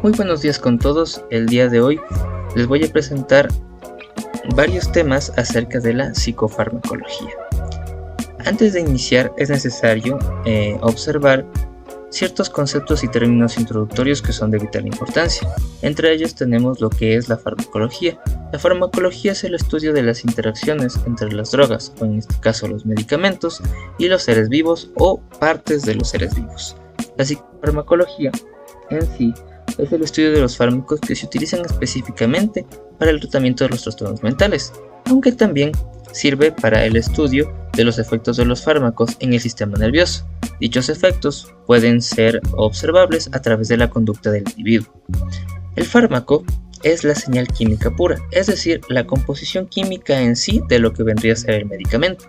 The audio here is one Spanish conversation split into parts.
Muy buenos días con todos. El día de hoy les voy a presentar varios temas acerca de la psicofarmacología. Antes de iniciar es necesario observar ciertos conceptos y términos introductorios que son de vital importancia. Entre ellos tenemos lo que es la farmacología. La farmacología es el estudio de las interacciones entre las drogas, o en este caso los medicamentos, y los seres vivos o partes de los seres vivos. La psicofarmacología en sí es el estudio de los fármacos que se utilizan específicamente para el tratamiento de los trastornos mentales, aunque también sirve para el estudio de los efectos de los fármacos en el sistema nervioso. Dichos efectos pueden ser observables a través de la conducta del individuo. El fármaco es la señal química pura, es decir, la composición química en sí de lo que vendría a ser el medicamento.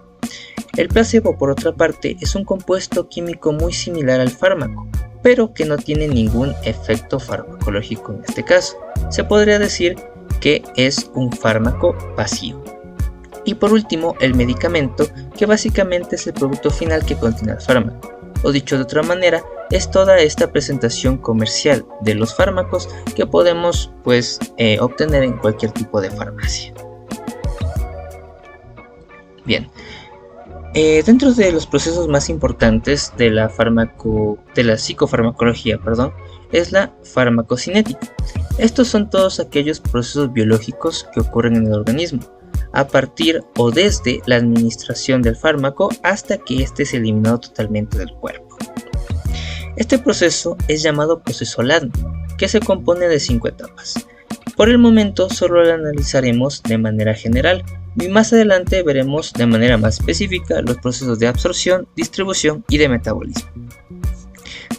El placebo, por otra parte, es un compuesto químico muy similar al fármaco, pero que no tiene ningún efecto farmacológico en este caso. Se podría decir que es un fármaco pasivo. Y por último, el medicamento, que básicamente es el producto final que contiene el fármaco, o dicho de otra manera, es toda esta presentación comercial de los fármacos que podemos obtener en cualquier tipo de farmacia. Bien, dentro de los procesos más importantes de la psicofarmacología, es la farmacocinética. Estos son todos aquellos procesos biológicos que ocurren en el organismo, a partir o desde la administración del fármaco hasta que éste es eliminado totalmente del cuerpo. Este proceso es llamado proceso Ladner, que se compone de 5 etapas. Por el momento solo lo analizaremos de manera general y más adelante veremos de manera más específica los procesos de absorción, distribución y de metabolismo.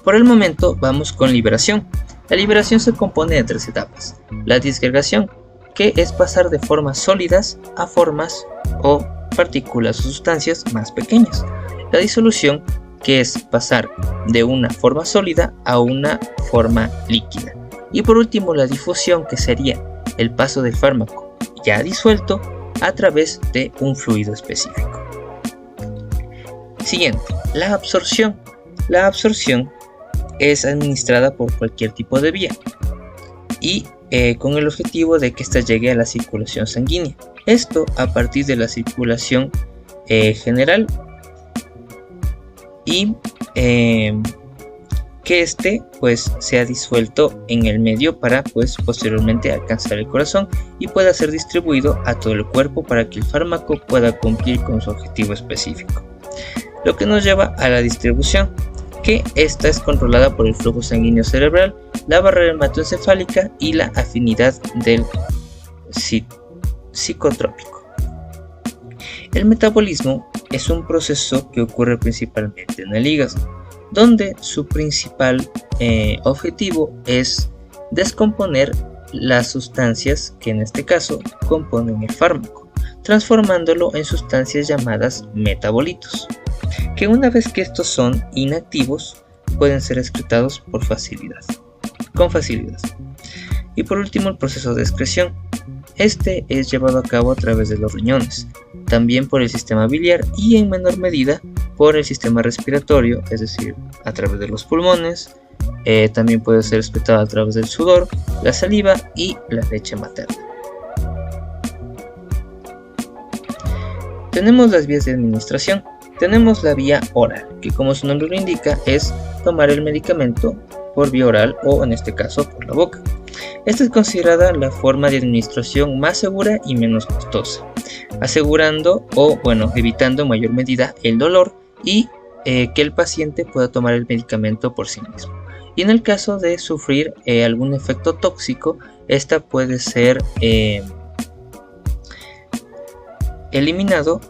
Por el momento vamos con liberación. La liberación se compone de 3 etapas. La disgregación, que es pasar de formas sólidas a formas o partículas o sustancias más pequeñas. La disolución, que es pasar de una forma sólida a una forma líquida. Y por último, la difusión, que sería el paso del fármaco ya disuelto a través de un fluido específico. Siguiente, la absorción. La absorción es administrada por cualquier tipo de vía y con el objetivo de que ésta llegue a la circulación sanguínea. Esto a partir de la circulación general y que éste sea disuelto en el medio para posteriormente alcanzar el corazón y pueda ser distribuido a todo el cuerpo para que el fármaco pueda cumplir con su objetivo específico. Lo que nos lleva a la distribución, que esta es controlada por el flujo sanguíneo cerebral, la barrera hematoencefálica y la afinidad del psicotrópico. El metabolismo es un proceso que ocurre principalmente en el hígado, donde su principal objetivo es descomponer las sustancias que en este caso componen el fármaco, transformándolo en sustancias llamadas metabolitos, que una vez que estos son inactivos pueden ser excretados con facilidad. Y por último, el proceso de excreción. Este es llevado a cabo a través de los riñones, también por el sistema biliar y en menor medida por el sistema respiratorio, es decir, a través de los pulmones. También puede ser excretado a través del sudor, la saliva y la leche materna. Tenemos las vías de administración. Tenemos la vía oral, que como su nombre lo indica es tomar el medicamento por vía oral o en este caso por la boca. Esta es considerada la forma de administración más segura y menos costosa, asegurando evitando en mayor medida el dolor y que el paciente pueda tomar el medicamento por sí mismo. Y en el caso de sufrir algún efecto tóxico, esta puede ser eliminado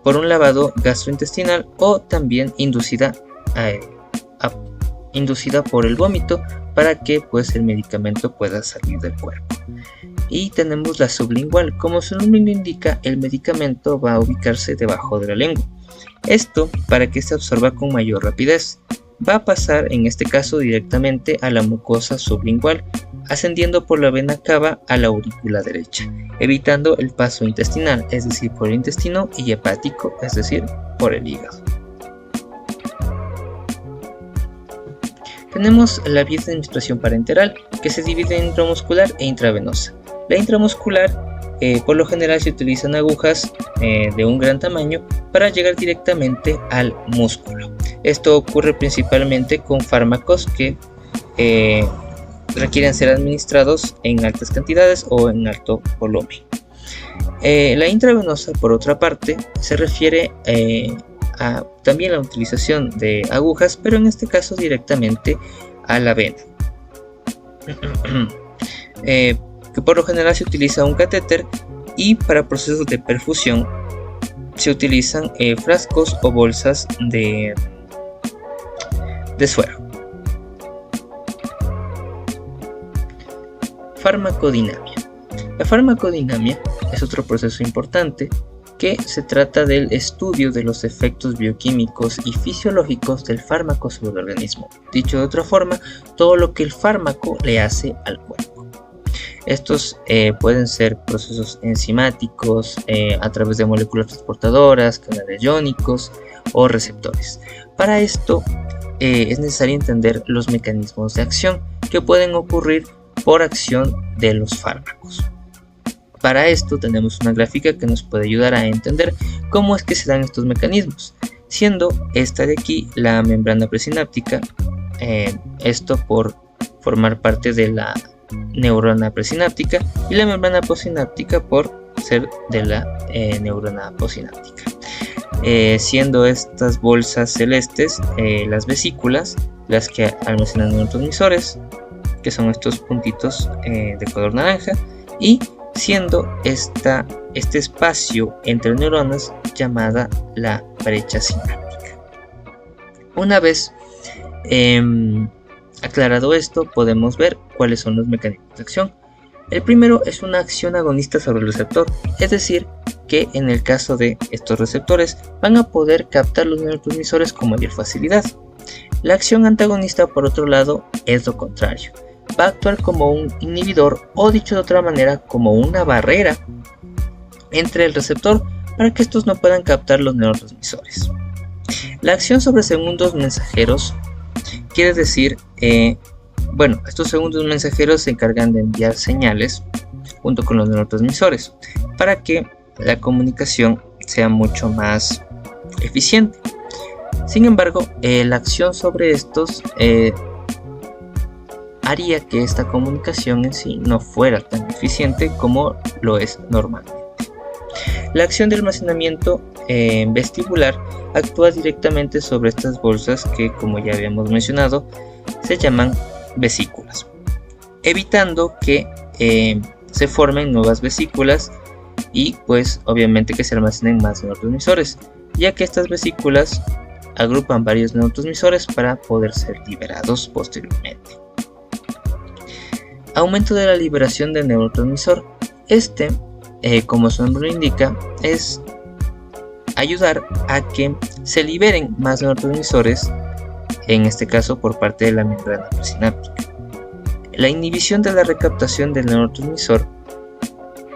por un lavado gastrointestinal o también inducida por el vómito para que el medicamento pueda salir del cuerpo. Y tenemos la sublingual. Como su nombre lo indica, el medicamento va a ubicarse debajo de la lengua. Esto para que se absorba con mayor rapidez. Va a pasar en este caso directamente a la mucosa sublingual, ascendiendo por la vena cava a la aurícula derecha, evitando el paso intestinal, es decir, por el intestino, y hepático, es decir, por el hígado. Tenemos la vía de administración parenteral, que se divide en intramuscular e intravenosa. La intramuscular, por lo general se utilizan agujas de un gran tamaño para llegar directamente al músculo. Esto ocurre principalmente con fármacos que requieren ser administrados en altas cantidades o en alto volumen. La intravenosa, por otra parte, se refiere también a la utilización de agujas, pero en este caso directamente a la vena. Que por lo general se utiliza un catéter, y para procesos de perfusión se utilizan frascos o bolsas de suero. Farmacodinamia. La farmacodinamia es otro proceso importante que se trata del estudio de los efectos bioquímicos y fisiológicos del fármaco sobre el organismo. Dicho de otra forma, todo lo que el fármaco le hace al cuerpo. Estos pueden ser procesos enzimáticos a través de moléculas transportadoras, canales iónicos o receptores. Para esto es necesario entender los mecanismos de acción que pueden ocurrir por acción de los fármacos. Para esto tenemos una gráfica que nos puede ayudar a entender cómo es que se dan estos mecanismos, siendo esta de aquí la membrana presináptica, esto por formar parte de la neurona presináptica, y la membrana postsináptica por ser de la neurona postsináptica. Siendo estas bolsas celestes las vesículas, las que almacenan neurotransmisores, que son estos puntitos de color naranja, y siendo este espacio entre neuronas llamada la brecha sináptica. Una vez aclarado esto, podemos ver cuáles son los mecanismos de acción. El primero es una acción agonista sobre el receptor, es decir, que en el caso de estos receptores van a poder captar los neurotransmisores con mayor facilidad. La acción antagonista, por otro lado, es lo contrario. Va a actuar como un inhibidor, o dicho de otra manera, como una barrera entre el receptor para que estos no puedan captar los neurotransmisores. La acción sobre segundos mensajeros quiere decir, estos segundos mensajeros se encargan de enviar señales junto con los neurotransmisores para que la comunicación sea mucho más eficiente. Sin embargo, la acción sobre estos haría que esta comunicación en sí no fuera tan eficiente como lo es normalmente. La acción de almacenamiento vestibular actúa directamente sobre estas bolsas que, como ya habíamos mencionado, se llaman vesículas, evitando que se formen nuevas vesículas y pues obviamente que se almacenen más neurotransmisores, ya que estas vesículas agrupan varios neurotransmisores para poder ser liberados posteriormente. Aumento de la liberación del neurotransmisor. Como su nombre lo indica, es ayudar a que se liberen más neurotransmisores, en este caso por parte de la membrana presináptica. La inhibición de la recaptación del neurotransmisor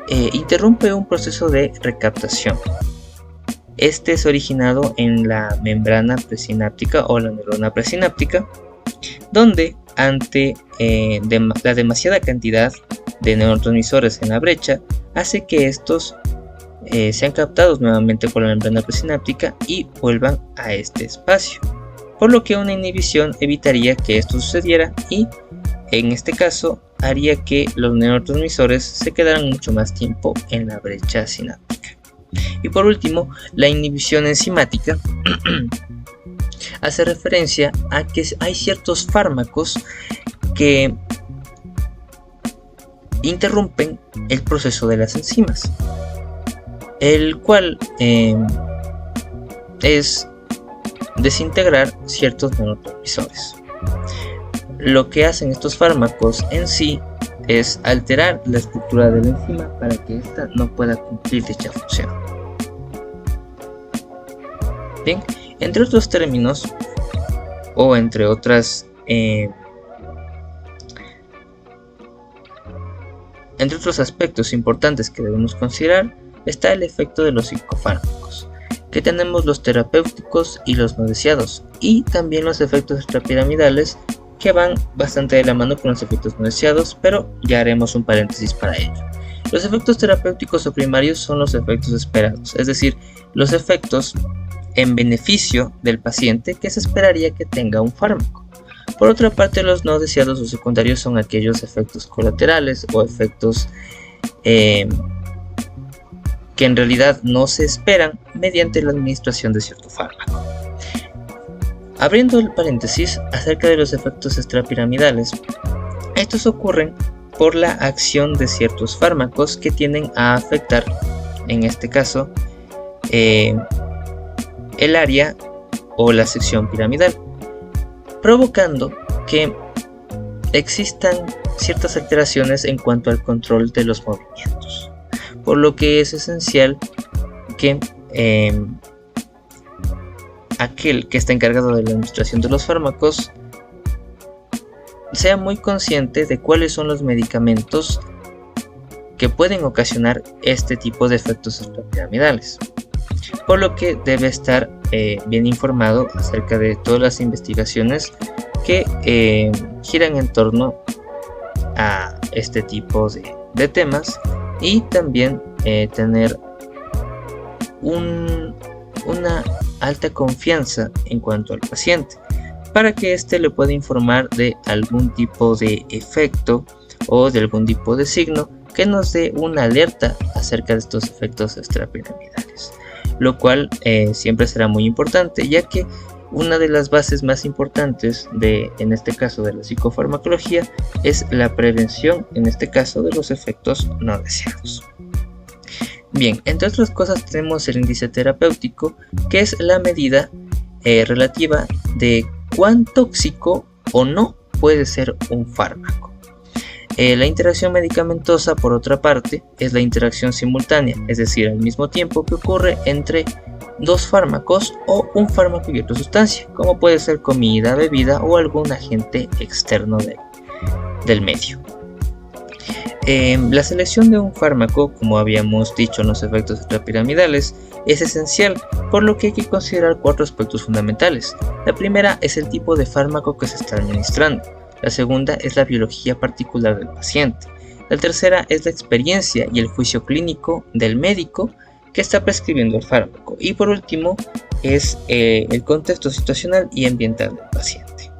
interrumpe un proceso de recaptación. Este es originado en la membrana presináptica o la neurona presináptica, donde ante la demasiada cantidad de neurotransmisores en la brecha hace que estos sean captados nuevamente por la membrana presináptica y vuelvan a este espacio, por lo que una inhibición evitaría que esto sucediera y en este caso haría que los neurotransmisores se quedaran mucho más tiempo en la brecha sináptica. Y por último, la inhibición enzimática hace referencia a que hay ciertos fármacos que interrumpen el proceso de las enzimas, el cual es desintegrar ciertos neurotransmisores. Lo que hacen estos fármacos en sí es alterar la estructura de la enzima para que ésta no pueda cumplir dicha función. Bien, entre otros términos o entre otros aspectos importantes que debemos considerar está el efecto de los psicofármacos, que tenemos los terapéuticos y los no deseados, y también los efectos extrapiramidales, que van bastante de la mano con los efectos no deseados, pero ya haremos un paréntesis para ello. Los efectos terapéuticos o primarios son los efectos esperados, es decir, los efectos en beneficio del paciente que se esperaría que tenga un fármaco. Por otra parte, los no deseados o secundarios son aquellos efectos colaterales o efectos que en realidad no se esperan mediante la administración de cierto fármaco. Abriendo el paréntesis acerca de los efectos extrapiramidales, estos ocurren por la acción de ciertos fármacos que tienden a afectar, en este caso, el área o la sección piramidal, provocando que existan ciertas alteraciones en cuanto al control de los movimientos, por lo que es esencial que aquel que está encargado de la administración de los fármacos sea muy consciente de cuáles son los medicamentos que pueden ocasionar este tipo de efectos extrapiramidales, por lo que debe estar bien informado acerca de todas las investigaciones que giran en torno a este tipo de temas, y también tener una alta confianza en cuanto al paciente, para que éste le pueda informar de algún tipo de efecto o de algún tipo de signo que nos dé una alerta acerca de estos efectos extrapiramidales, lo cual siempre será muy importante, ya que una de las bases más importantes en este caso de la psicofarmacología es la prevención, en este caso, de los efectos no deseados. Bien, entre otras cosas tenemos el índice terapéutico, que es la medida relativa de cuán tóxico o no puede ser un fármaco. La interacción medicamentosa, por otra parte, es la interacción simultánea, es decir, al mismo tiempo que ocurre entre dos fármacos o un fármaco y otra sustancia, como puede ser comida, bebida o algún agente externo del medio. La selección de un fármaco, como habíamos dicho en los efectos extrapiramidales, es esencial, por lo que hay que considerar 4 aspectos fundamentales. La primera es el tipo de fármaco que se está administrando. La segunda es la biología particular del paciente. La tercera es la experiencia y el juicio clínico del médico que está prescribiendo el fármaco. Y por último es el contexto situacional y ambiental del paciente.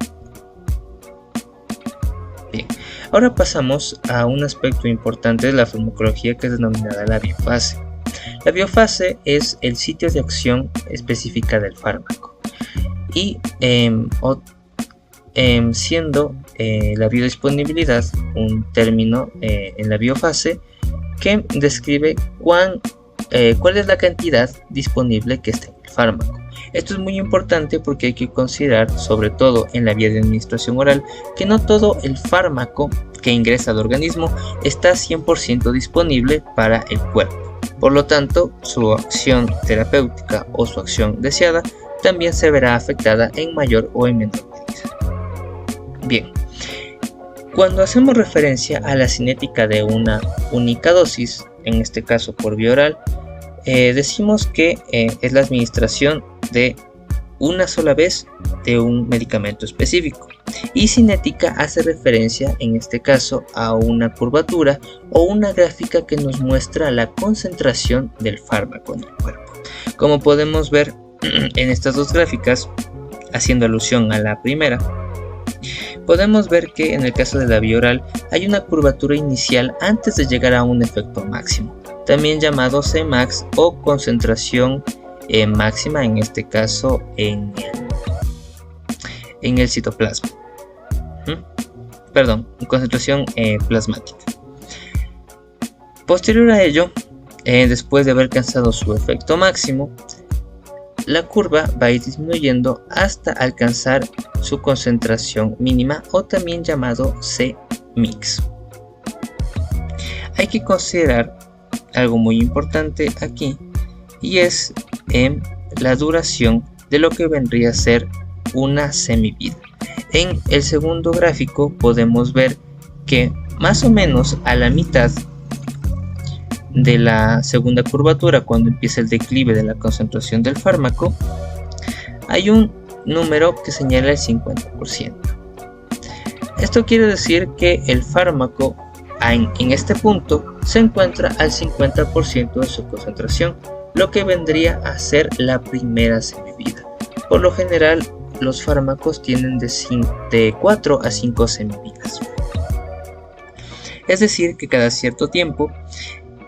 Bien, ahora pasamos a un aspecto importante de la farmacología, que es denominada la biofase. La biofase es el sitio de acción específica del fármaco, y siendo la biodisponibilidad un término en la biofase que describe cuál es la cantidad disponible que está en el fármaco. Esto es muy importante porque hay que considerar, sobre todo en la vía de administración oral, que no todo el fármaco que ingresa al organismo está 100% disponible para el cuerpo. Por lo tanto, su acción terapéutica o su acción deseada también se verá afectada en mayor o en menor medida. Bien, cuando hacemos referencia a la cinética de una única dosis, en este caso por vía oral, decimos que es la administración de una sola vez de un medicamento específico, y cinética hace referencia en este caso a una curvatura o una gráfica que nos muestra la concentración del fármaco en el cuerpo. Como podemos ver en estas dos gráficas, haciendo alusión a la primera, podemos ver que en el caso de la vía oral hay una curvatura inicial antes de llegar a un efecto máximo, también llamado Cmax o concentración máxima, en este caso en el citoplasma. Concentración plasmática. Posterior a ello, después de haber alcanzado su efecto máximo, la curva va a ir disminuyendo hasta alcanzar su concentración mínima, o también llamado Cmix. Hay que considerar algo muy importante aquí, y es la duración de lo que vendría a ser una semivida. En el segundo gráfico podemos ver que más o menos a la mitad de la segunda curvatura, cuando empieza el declive de la concentración del fármaco, hay un número que señala el 50%. Esto quiere decir que el fármaco en este punto se encuentra al 50% de su concentración, lo que vendría a ser la primera semivida. Por lo general, los fármacos tienen de 4 a 5 semividas. Es decir, que cada cierto tiempo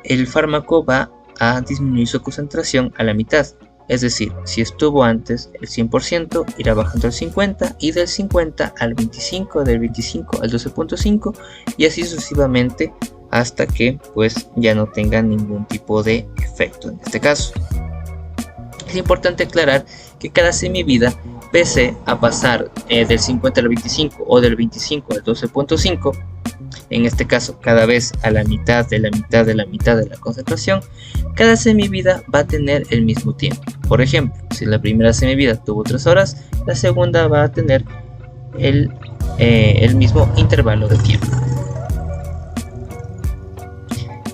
el fármaco va a disminuir su concentración a la mitad. Es decir, si estuvo antes el 100%, irá bajando al 50% y del 50 al 25%, del 25 al 12.5% y así sucesivamente hasta que pues ya no tenga ningún tipo de efecto en este caso. Es importante aclarar que cada semivida, pese a pasar del 50 al 25 o del 25 al 12.5, en este caso cada vez a la mitad de la mitad de la mitad de la concentración, cada semivida va a tener el mismo tiempo. Por ejemplo, si la primera semivida tuvo 3 horas, la segunda va a tener el mismo intervalo de tiempo.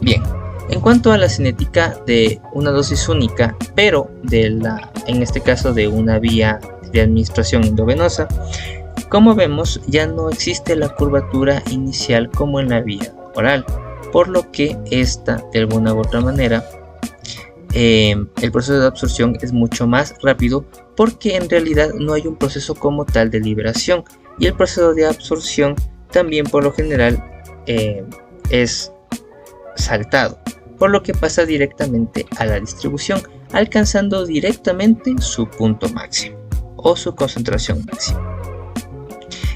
Bien, en cuanto a la cinética de una dosis única, pero en este caso de una vía de administración endovenosa, como vemos, ya no existe la curvatura inicial como en la vía oral, por lo que esta, de alguna u otra manera, el proceso de absorción es mucho más rápido porque en realidad no hay un proceso como tal de liberación, y el proceso de absorción también por lo general es saltado, por lo que pasa directamente a la distribución, alcanzando directamente su punto máximo o su concentración máxima.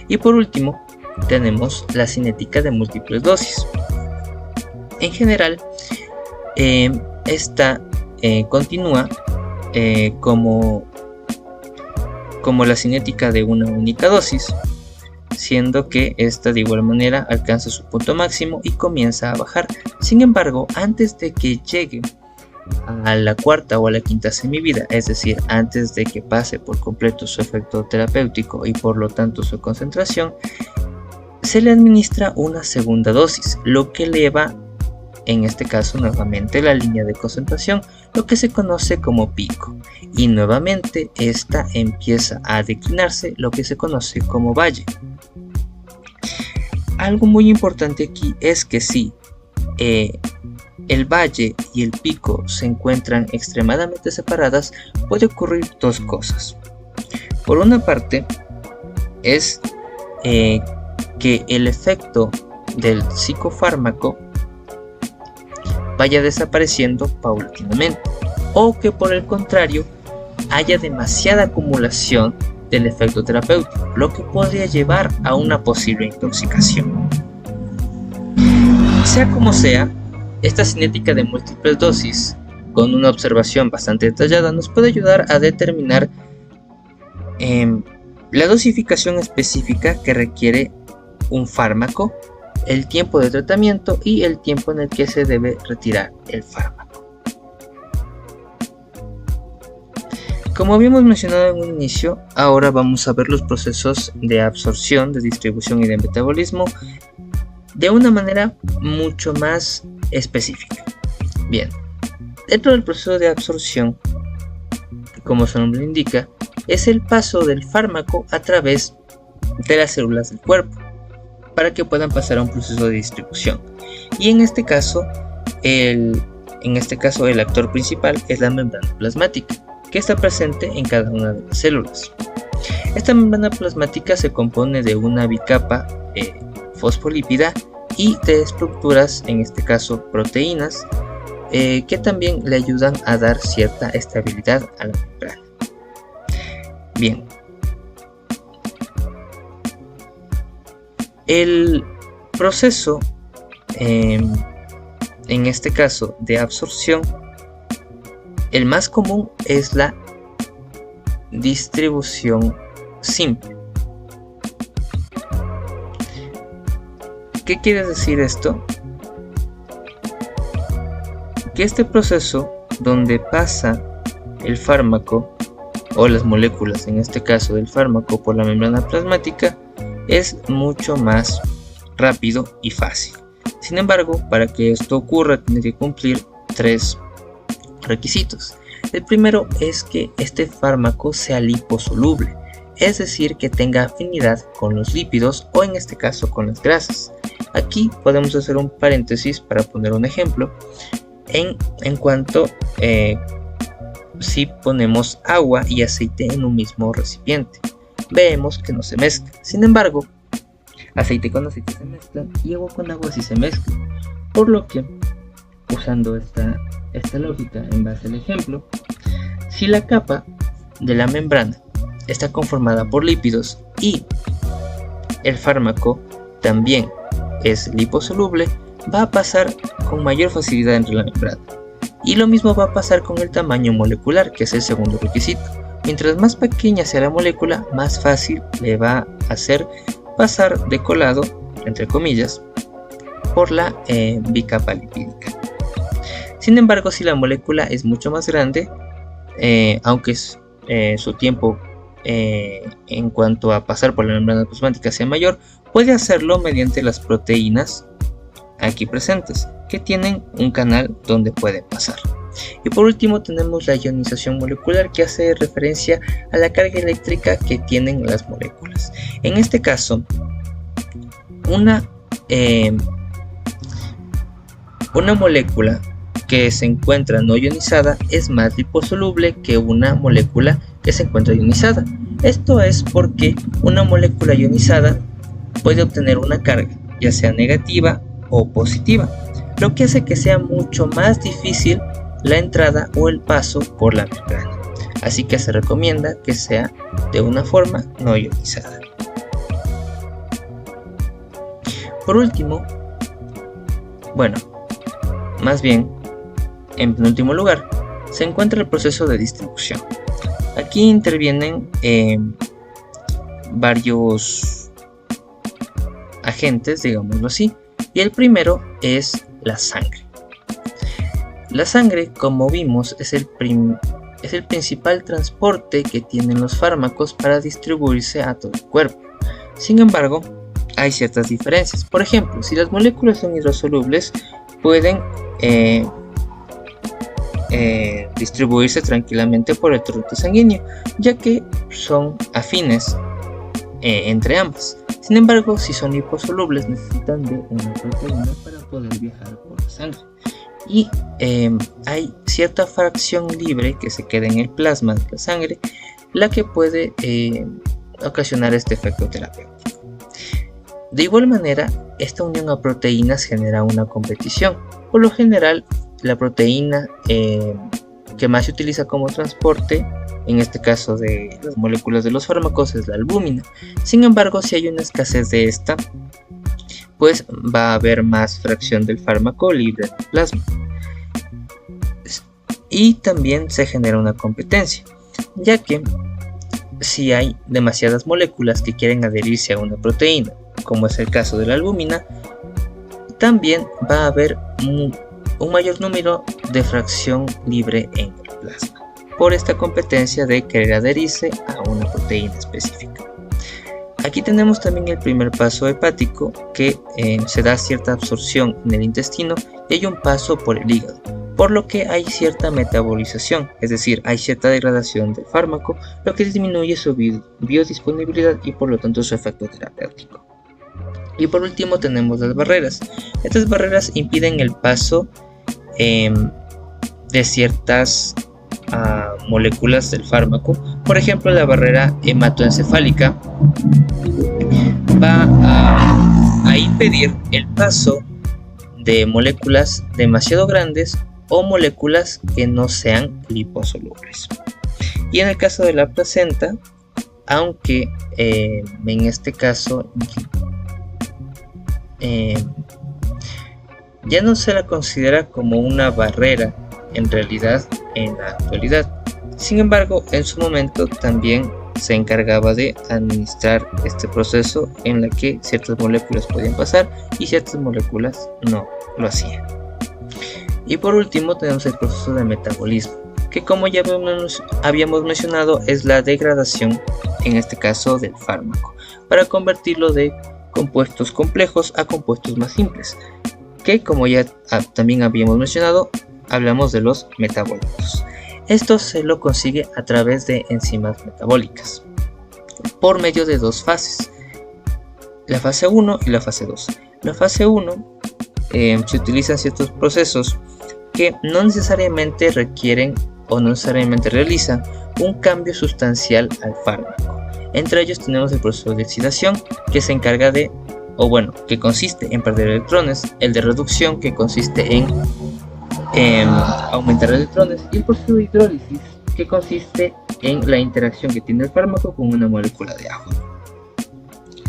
Y por último, tenemos la cinética de múltiples dosis. En general, esta continúa como la cinética de una única dosis, siendo que esta de igual manera alcanza su punto máximo y comienza a bajar. Sin embargo, antes de que llegue a la cuarta o a la quinta semivida, es decir, antes de que pase por completo su efecto terapéutico y por lo tanto su concentración, se le administra una segunda dosis, lo que eleva, en este caso nuevamente, la línea de concentración, lo que se conoce como pico, y nuevamente esta empieza a declinarse, lo que se conoce como valle. Algo muy importante aquí es que si el valle y el pico se encuentran extremadamente separadas, puede ocurrir dos cosas. Por una parte, es que el efecto del psicofármaco vaya desapareciendo paulatinamente, o que por el contrario haya demasiada acumulación del efecto terapéutico, lo que podría llevar a una posible intoxicación. Sea como sea, esta cinética de múltiples dosis, con una observación bastante detallada, nos puede ayudar a determinar la dosificación específica que requiere un fármaco, el tiempo de tratamiento y el tiempo en el que se debe retirar el fármaco. Como habíamos mencionado en un inicio, ahora vamos a ver los procesos de absorción, de distribución y de metabolismo de una manera mucho más específica. Bien, dentro del proceso de absorción, como su nombre indica, es el paso del fármaco a través de las células del cuerpo para que puedan pasar a un proceso de distribución. Y en este caso el actor principal es la membrana plasmática, que está presente en cada una de las células. Esta membrana plasmática se compone de una bicapa fosfolípida y de estructuras, en este caso proteínas, que también le ayudan a dar cierta estabilidad a la membrana. Bien, el proceso, en este caso de absorción, el más común es la distribución simple. ¿Qué quiere decir esto? Que este proceso donde pasa el fármaco o las moléculas, en este caso del fármaco, por la membrana plasmática, es mucho más rápido y fácil. Sin embargo, para que esto ocurra tiene que cumplir 3 requisitos. El primero es que este fármaco sea liposoluble, es decir, que tenga afinidad con los lípidos o en este caso con las grasas. Aquí podemos hacer un paréntesis para poner un ejemplo en cuanto si ponemos agua y aceite en un mismo recipiente. Vemos que no se mezcla. Sin embargo, aceite con aceite se mezclan y agua con agua sí se mezclan. Por lo que, usando esta lógica en base al ejemplo, si la capa de la membrana está conformada por lípidos y el fármaco también es liposoluble, va a pasar con mayor facilidad entre la membrana. Y lo mismo va a pasar con el tamaño molecular, que es el segundo requisito. Mientras más pequeña sea la molécula, más fácil le va a hacer pasar de colado, entre comillas, por la bicapa lipídica. Sin embargo, si la molécula es mucho más grande, aunque su tiempo en cuanto a pasar por la membrana plasmática sea mayor, puede hacerlo mediante las proteínas aquí presentes, que tienen un canal donde pueden pasar. Y por último tenemos la ionización molecular, que hace referencia a la carga eléctrica que tienen las moléculas. En este caso, una molécula que se encuentra no ionizada es más liposoluble que una molécula que se encuentra ionizada. Esto es porque una molécula ionizada puede obtener una carga, ya sea negativa o positiva, lo que hace que sea mucho más difícil la entrada o el paso por la membrana. Así que se recomienda que sea de una forma no ionizada. Por último, más bien, en penúltimo lugar, se encuentra el proceso de distribución. Aquí intervienen varios agentes, digámoslo así, y el primero es la sangre. La sangre, como vimos, es el principal transporte que tienen los fármacos para distribuirse a todo el cuerpo. Sin embargo, hay ciertas diferencias. Por ejemplo, si las moléculas son hidrosolubles, pueden distribuirse tranquilamente por el torrente sanguíneo, ya que son afines entre ambas. Sin embargo, si son liposolubles, necesitan de una proteína para poder viajar por la sangre. Y hay cierta fracción libre que se queda en el plasma de la sangre, la que puede ocasionar este efecto terapéutico. De igual manera, esta unión a proteínas genera una competición. Por lo general, la proteína que más se utiliza como transporte, en este caso de las moléculas de los fármacos, es la albúmina. Sin embargo, si hay una escasez de esta, pues va a haber más fracción del fármaco libre en el plasma. Y también se genera una competencia, ya que si hay demasiadas moléculas que quieren adherirse a una proteína, como es el caso de la albúmina, también va a haber un mayor número de fracción libre en el plasma, por esta competencia de querer adherirse a una proteína específica. Aquí tenemos también el primer paso hepático, que se da cierta absorción en el intestino y hay un paso por el hígado, por lo que hay cierta metabolización, es decir, hay cierta degradación del fármaco, lo que disminuye su biodisponibilidad y por lo tanto su efecto terapéutico. Y por último tenemos las barreras. Estas barreras impiden el paso de ciertas moléculas del fármaco. Por ejemplo, la barrera hematoencefálica va a impedir el paso de moléculas demasiado grandes o moléculas que no sean liposolubles. Y en el caso de la placenta, aunque en este caso ya no se la considera como una barrera en realidad en la actualidad. Sin embargo, en su momento también se encargaba de administrar este proceso en la que ciertas moléculas podían pasar y ciertas moléculas no lo hacían. Y por último tenemos el proceso de metabolismo, que como ya habíamos mencionado es la degradación, en este caso del fármaco, para convertirlo de compuestos complejos a compuestos más simples, que como ya también habíamos mencionado, hablamos de los metabolitos. Esto se lo consigue a través de enzimas metabólicas. por medio de dos fases, la fase 1 y la fase 2. La fase 1 se utilizan ciertos procesos que no necesariamente requieren o no necesariamente realizan un cambio sustancial al fármaco. Entre ellos tenemos el proceso de oxidación, que se encarga de, que consiste en perder electrones, el de reducción, que consiste en aumentar electrones, y el proceso de hidrólisis, que consiste en la interacción que tiene el fármaco con una molécula de agua.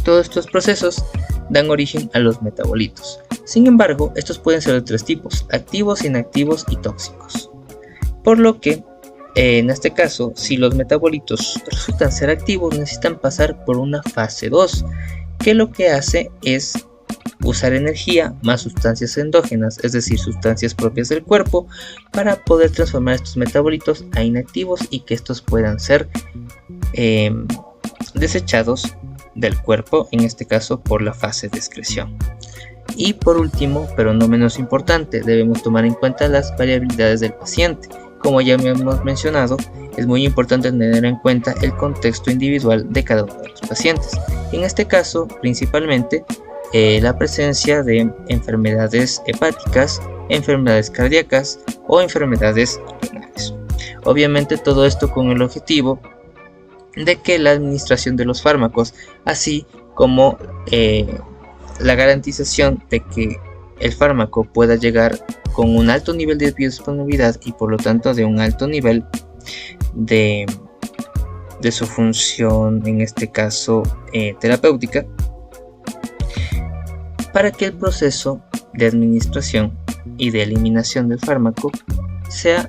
Todos estos procesos dan origen a los metabolitos. Sin embargo, estos pueden ser de tres tipos: activos, inactivos y tóxicos. Por lo que, en este caso, si los metabolitos resultan ser activos, necesitan pasar por una fase 2, que lo que hace es usar energía más sustancias endógenas, es decir, sustancias propias del cuerpo, para poder transformar estos metabolitos a inactivos y que estos puedan ser desechados del cuerpo, en este caso por la fase de excreción. Y por último, pero no menos importante, debemos tomar en cuenta las variabilidades del paciente. Como ya hemos mencionado, es muy importante tener en cuenta el contexto individual de cada uno de los pacientes. En este caso, principalmente, la presencia de enfermedades hepáticas, enfermedades cardíacas o enfermedades renales. Obviamente todo esto con el objetivo de que la administración de los fármacos, así como la garantización de que el fármaco pueda llegar con un alto nivel de biodisponibilidad y por lo tanto de un alto nivel de su función, en este caso terapéutica, para que el proceso de administración y de eliminación del fármaco sea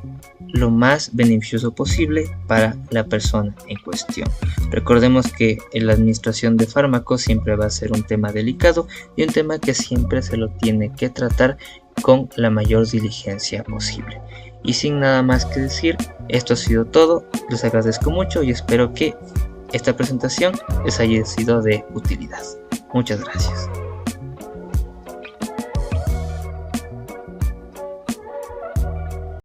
lo más beneficioso posible para la persona en cuestión. Recordemos que la administración de fármacos siempre va a ser un tema delicado y un tema que siempre se lo tiene que tratar con la mayor diligencia posible. Y sin nada más que decir, esto ha sido todo. Les agradezco mucho y espero que esta presentación les haya sido de utilidad. Muchas gracias.